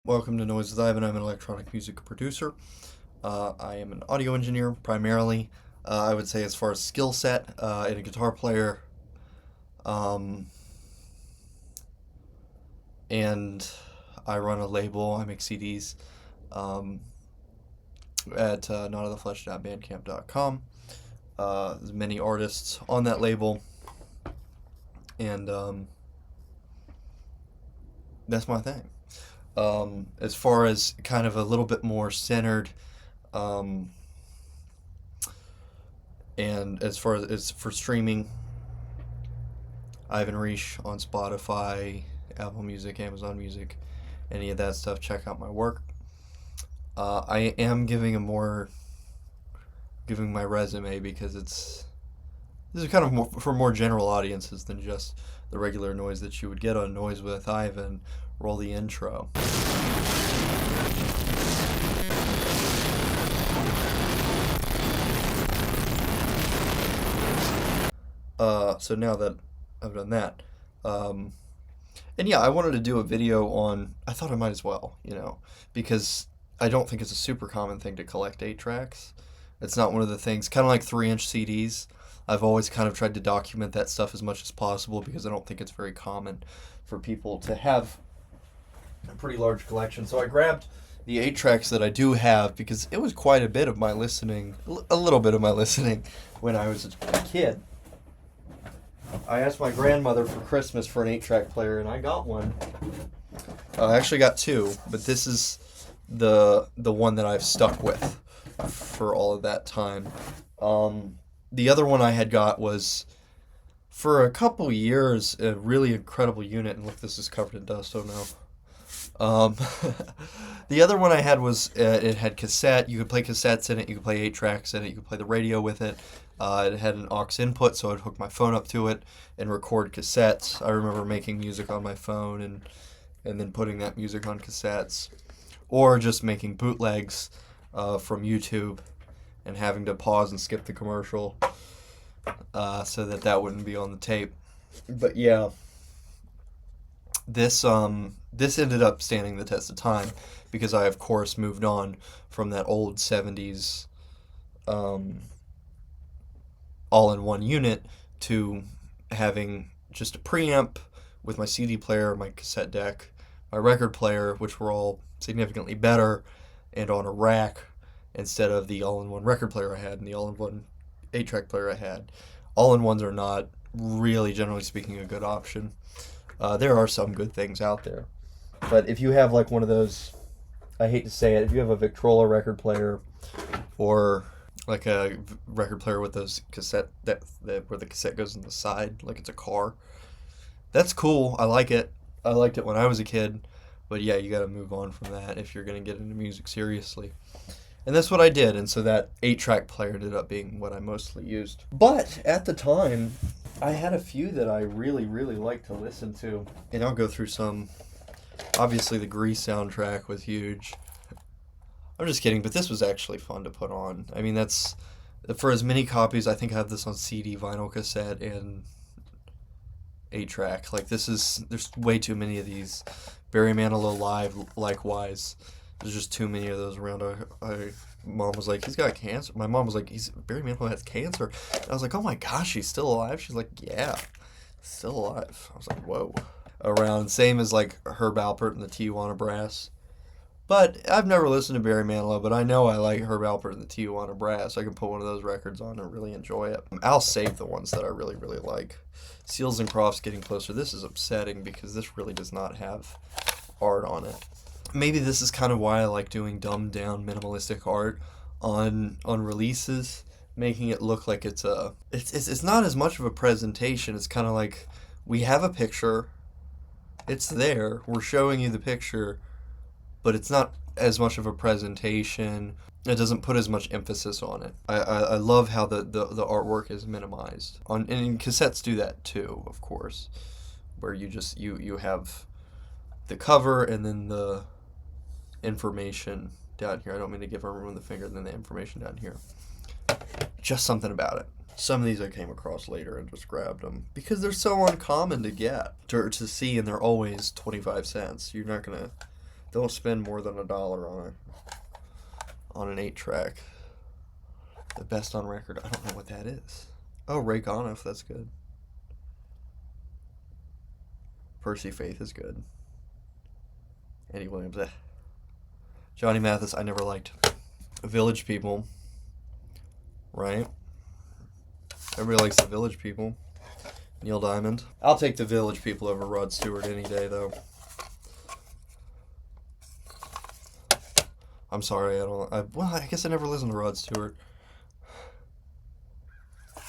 Welcome to Noise with Ivan. I'm an electronic music producer. I am an audio engineer primarily. I would say, as far as skill set, and a guitar player, um, and I run a label. I make CDs um, at notoftheflesh.bandcamp.com. There's many artists on that label, and that's my thing. As far as kind of a little bit more centered, um, and as far as it's for streaming, Ivan Reich on Spotify, Apple Music, Amazon Music, any of that stuff. Check out my work. I am giving my resume because this is kind of more, for more general audiences than just the regular noise that you would get on Noise with Ivan. Roll the intro. So now that I've done that, and yeah, I wanted to do a video on. I thought I might as well, because I don't think it's a super common thing to collect 8 tracks. It's not one of the things, kind of like 3-inch CDs. I've always kind of tried to document that stuff as much as possible because I don't think it's very common for people to have a pretty large collection. So I grabbed the 8 tracks that I do have because it was quite a bit of my listening, a little bit of my listening when I was a kid. I asked my grandmother for Christmas for an 8-track player, and I got one. I actually got two, but this is the one that I've stuck with for all of that time. The other one I had got was, for a couple years, a really incredible unit. And look, this is covered in dust. Oh no. The other one I had was, it had cassette. You could play cassettes in it. You could play 8 tracks in it. You could play the radio with it. It had an aux input, so I'd hook my phone up to it and record cassettes. I remember making music on my phone and then putting that music on cassettes, or just making bootlegs from YouTube and having to pause and skip the commercial so that wouldn't be on the tape. But yeah, this ended up standing the test of time because I, of course, moved on from that old 70s all-in-one unit to having just a preamp with my CD player, my cassette deck, my record player, which were all significantly better, and on a rack instead of the all-in-one record player I had and the all-in-one 8-track player I had. All-in-ones are not really, generally speaking, a good option. There are some good things out there. But if you have like one of those, I hate to say it, if you have a Victrola record player or like a record player with those cassette that where the cassette goes in the side like it's a car, that's cool. I like it. I liked it when I was a kid. But yeah, you got to move on from that if you're going to get into music seriously. And that's what I did, and so that 8-track player ended up being what I mostly used. But at the time, I had a few that I really, really liked to listen to. And I'll go through some. Obviously, the Grease soundtrack was huge. I'm just kidding, but this was actually fun to put on. I mean, that's, for as many copies, I think I have this on CD, vinyl, cassette, and 8-track. Like, there's way too many of these. Barry Manilow Live, likewise. There's just too many of those around. Mom was like, he's got cancer. My mom was like, Barry Manilow has cancer. And I was like, oh my gosh, he's still alive? She's like, yeah, still alive. I was like, whoa. Around, same as like Herb Alpert and the Tijuana Brass. But I've never listened to Barry Manilow, but I know I like Herb Alpert and the Tijuana Brass. I can put one of those records on and really enjoy it. I'll save the ones that I really, really like. Seals and Crofts, Getting Closer. This is upsetting because this really does not have art on it. Maybe this is kind of why I like doing dumbed down minimalistic art on releases, making it look like it's not as much of a presentation. It's kind of like, we have a picture, it's there, we're showing you the picture, but it's not as much of a presentation. It doesn't put as much emphasis on it. I love how the artwork is minimized. And cassettes do that too, of course, where you have the cover and then the information down here. I don't mean to give everyone the finger, and then the information down here. Just something about it. Some of these I came across later and just grabbed them because they're so uncommon to get, to see, and they're always 25 cents. You're not gonna Don't spend more than $1 on an 8-track. The best on record. I don't know what that is. Oh, Ray Conniff, that's good. Percy Faith is good. Eddie Williams. Johnny Mathis, I never liked. Village People. Right? Everybody likes the Village People. Neil Diamond. I'll take the Village People over Rod Stewart any day, though. I'm sorry, I guess I never listened to Rod Stewart.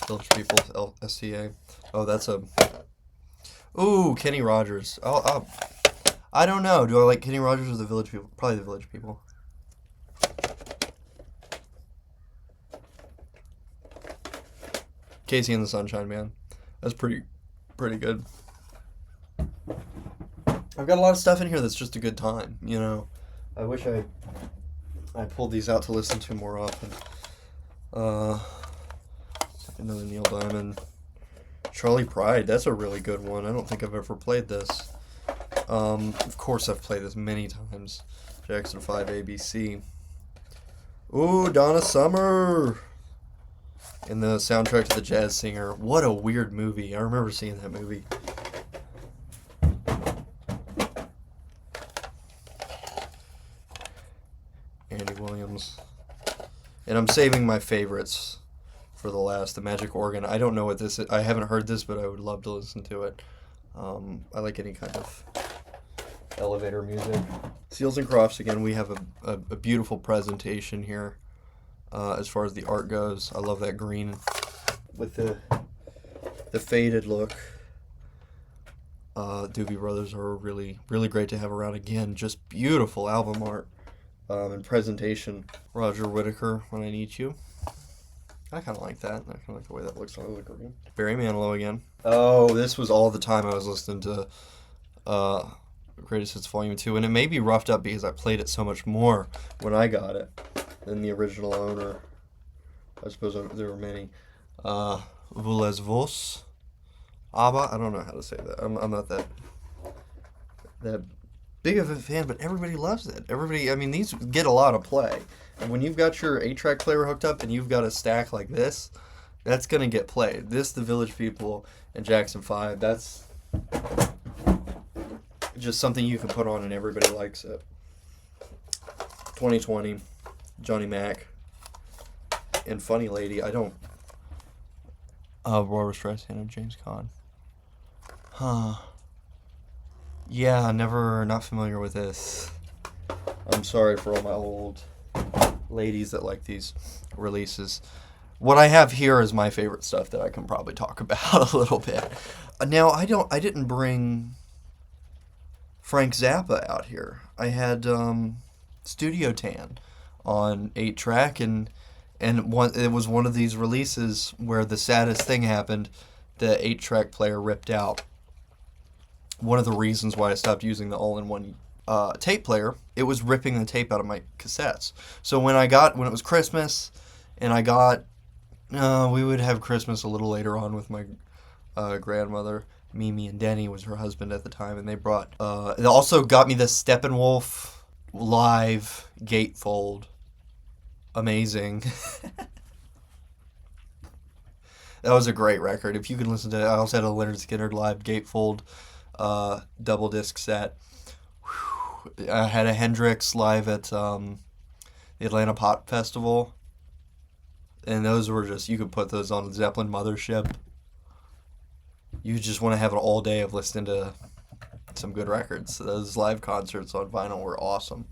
Village People, SCA. Oh, that's a... Ooh, Kenny Rogers. I don't know. Do I like Kenny Rogers or the Village People? Probably the Village People. Casey and the Sunshine Man. That's pretty good. I've got a lot of stuff in here that's just a good time, you know. I wish I pulled these out to listen to more often. Another Neil Diamond. Charlie Pride, that's a really good one. I don't think I've ever played this. Of course I've played this many times. Jackson 5 ABC. Ooh, Donna Summer! In the soundtrack to The Jazz Singer. What a weird movie. I remember seeing that movie. Andy Williams. And I'm saving my favorites for the last. The Magic Organ. I don't know what this is. I haven't heard this, but I would love to listen to it. I like any kind of elevator music. Seals and Crofts again. We have a beautiful presentation here. As far as the art goes, I love that green with the faded look. Doobie Brothers are really great to have around again. Just beautiful album art and presentation. Roger Whittaker, When I Need You. I kind of like that. I kind of like the way that looks on the green. Barry Manilow again. Oh, this was all the time I was listening to Greatest Hits Volume 2, and it may be roughed up because I played it so much more when I got it than the original owner. I suppose there were many. Voulez Vos. ABBA. I don't know how to say that. I'm not that big of a fan, but everybody loves it. Everybody, I mean, these get a lot of play. And when you've got your 8-track player hooked up and you've got a stack like this, that's going to get played. This, the Village People, and Jackson 5, that's just something you can put on and everybody likes it. 2020, Johnny Mac, and Funny Lady. I don't... Barbra Streisand and James Caan. Huh. Yeah, not familiar with this. I'm sorry for all my old ladies that like these releases. What I have here is my favorite stuff that I can probably talk about a little bit. Now, I didn't bring Frank Zappa out here. I had Studio Tan on 8-track, and it was one of these releases where the saddest thing happened. The 8-track player ripped out. One of the reasons why I stopped using the all-in-one tape player, it was ripping the tape out of my cassettes. So when it was Christmas, and we would have Christmas a little later on with my grandmother. Mimi and Denny was her husband at the time, and they also got me the Steppenwolf live gatefold. Amazing. That was a great record. If you can listen to it, I also had a Leonard Skinner live gatefold double disc set. Whew. I had a Hendrix live at the Atlanta Pop Festival. And those were just, you could put those on the Zeppelin Mothership. You just want to have an all day of listening to some good records. Those live concerts on vinyl were awesome.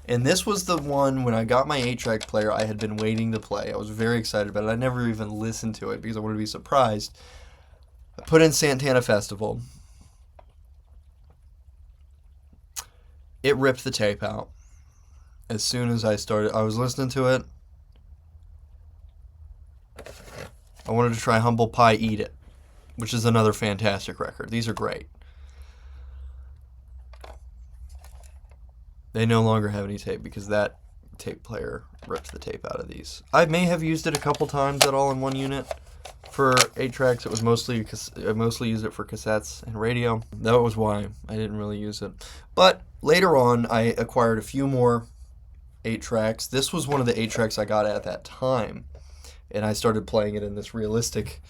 And this was the one, when I got my 8-track player, I had been waiting to play. I was very excited about it. I never even listened to it because I wanted to be surprised. I put in Santana Festival. It ripped the tape out. As soon as I was listening to it. I wanted to try Humble Pie Eat It, which is another fantastic record. These are great. They no longer have any tape because that tape player ripped the tape out of these. I may have used it a couple times at all-in-one unit, For 8 tracks, it was mostly I mostly used it for cassettes and radio. That was why I didn't really use it. But later on, I acquired a few more 8 tracks. This was one of the 8 tracks I got at that time, and I started playing it in this realistic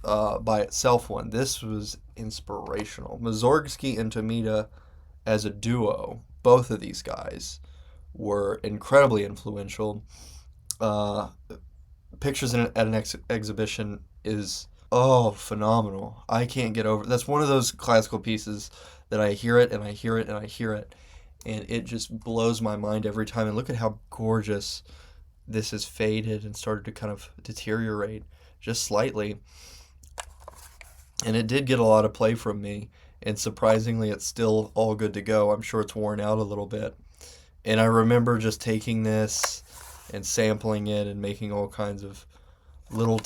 by itself one. This was inspirational. Mussorgsky and Tomita as a duo, both of these guys were incredibly influential. Uh, Pictures at an exhibition is phenomenal. I can't get over. That's one of those classical pieces that I hear it and I hear it and I hear it, and it just blows my mind every time. And look at how gorgeous this has faded and started to kind of deteriorate just slightly. And it did get a lot of play from me, and surprisingly, it's still all good to go. I'm sure it's worn out a little bit. And I remember just taking this and sampling it and making all kinds of little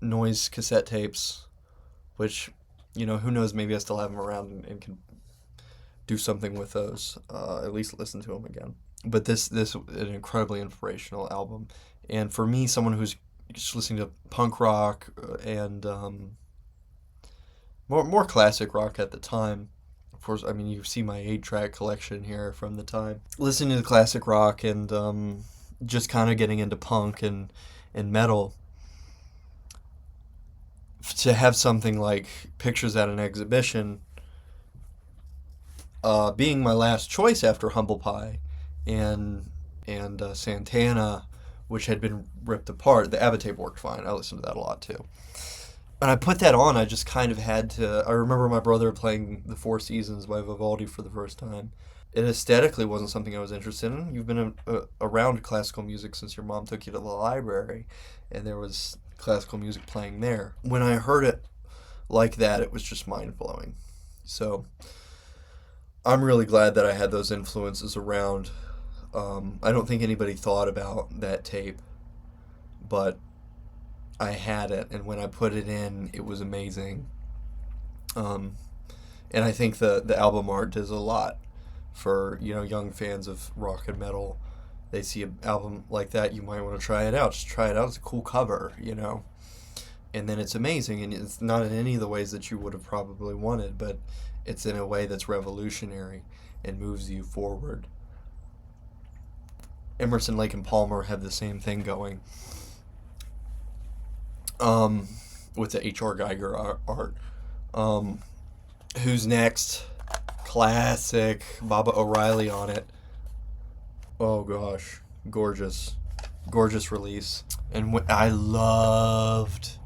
noise cassette tapes, which, who knows, maybe I still have them around and can do something with those, at least listen to them again. But this is an incredibly inspirational album. And for me, someone who's just listening to punk rock and more classic rock at the time. Of course, I mean, you see my 8-track collection here from the time. Listening to classic rock and just kind of getting into punk and metal. To have something like Pictures at an Exhibition being my last choice after Humble Pie and Santana, which had been ripped apart. The ABBA tape worked fine. I listened to that a lot too. And I put that on, I just kind of had to. I remember my brother playing The Four Seasons by Vivaldi for the first time. It aesthetically wasn't something I was interested in. You've been around classical music since your mom took you to the library, and there was classical music playing there. When I heard it like that, it was just mind-blowing. So I'm really glad that I had those influences around. I don't think anybody thought about that tape, but I had it, and when I put it in, it was amazing. And I think the album art does a lot for young fans of rock and metal. They see an album like that, you might want to try it out. Just try it out. It's a cool cover, and then it's amazing, and it's not in any of the ways that you would have probably wanted, but it's in a way that's revolutionary and moves you forward. Emerson, Lake and Palmer have the same thing going. With the H.R. Geiger art. Who's Next? Classic. Baba O'Reilly on it. Oh gosh. Gorgeous. Gorgeous release. And I loved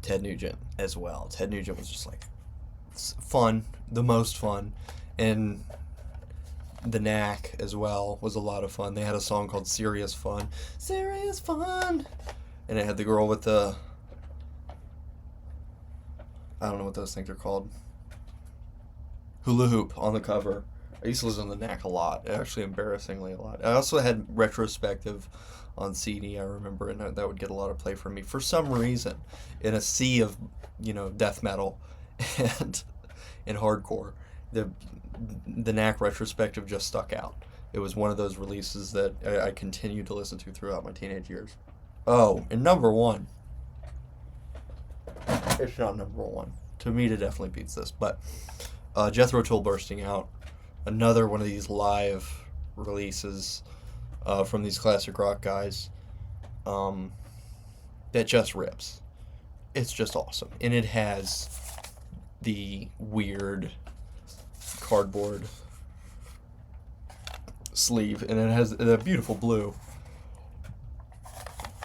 Ted Nugent as well. Ted Nugent was just like fun. The most fun. And the Knack as well was a lot of fun. They had a song called Serious Fun. Serious Fun! And it had the girl with the, I don't know what those things are called, hula hoop on the cover. I used to listen to the Knack a lot, actually embarrassingly a lot. I also had Retrospective on CD, I remember, and that would get a lot of play for me. For some reason, in a sea of, death metal and hardcore, the Knack Retrospective just stuck out. It was one of those releases that I continued to listen to throughout my teenage years. Oh, and number one. It's not number one. Tomita definitely beats this, but Jethro Tull Bursting Out, another one of these live releases from these classic rock guys that just rips. It's just awesome. And it has the weird cardboard sleeve, and it has a beautiful blue.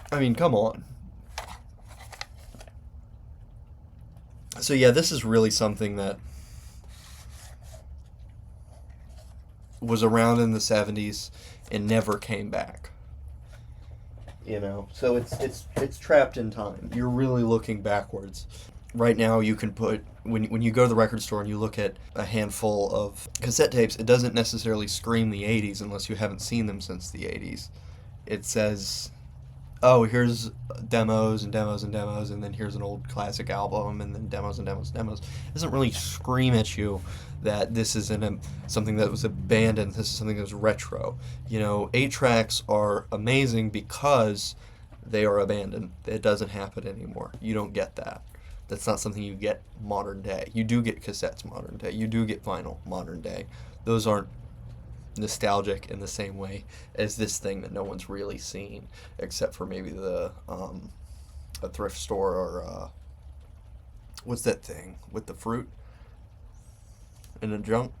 I mean, come on. So yeah, this is really something that was around in the 70s and never came back. So it's trapped in time. You're really looking backwards. Right now, you can put, when you go to the record store and you look at a handful of cassette tapes, it doesn't necessarily scream the 80s unless you haven't seen them since the 80s. It says, oh, here's demos and demos and demos, and then here's an old classic album, and then demos and demos and demos. It doesn't really scream at you that this isn't something that was abandoned, this is something that was retro. 8 tracks are amazing because they are abandoned. It doesn't happen anymore. You don't get that. That's not something you get modern day. You do get cassettes modern day. You do get vinyl modern day. Those aren't nostalgic in the same way as this thing that no one's really seen, except for maybe a thrift store or what's that thing with the fruit and the junk?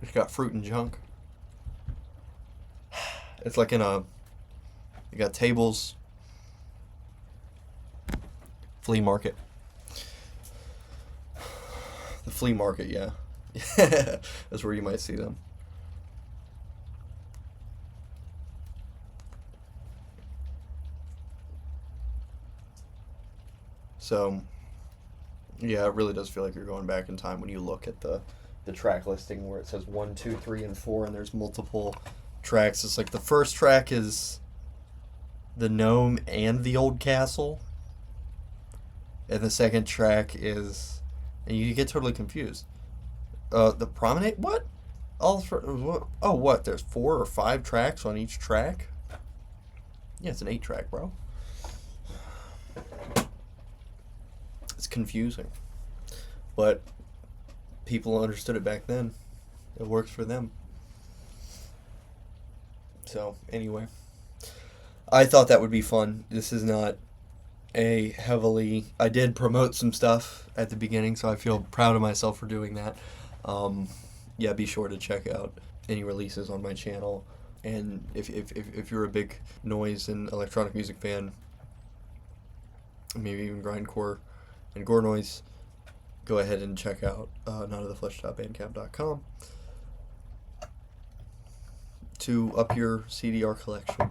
It's got fruit and junk. It's like you got tables, flea market. The flea market, yeah. That's where you might see them. So, yeah, it really does feel like you're going back in time when you look at the track listing where it says 1, 2, 3, and 4, and there's multiple tracks. It's like the first track is the gnome and the old castle, and the second track is, and you get totally confused. The promenade? What? What? There's 4 or 5 tracks on each track? Yeah, it's an 8-track, bro. It's confusing. But people understood it back then. It works for them. So, anyway. I thought that would be fun. This is not a heavily... I did promote some stuff at the beginning, so I feel proud of myself for doing that. Yeah, be sure to check out any releases on my channel. And if you're a big noise and electronic music fan, maybe even grindcore and gore noise, go ahead and check out notoftheflesh.bandcamp.com to up your CDR collection.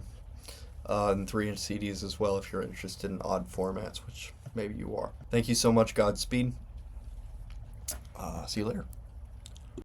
And 3-inch CDs as well if you're interested in odd formats, which maybe you are. Thank you so much. Godspeed. See you later.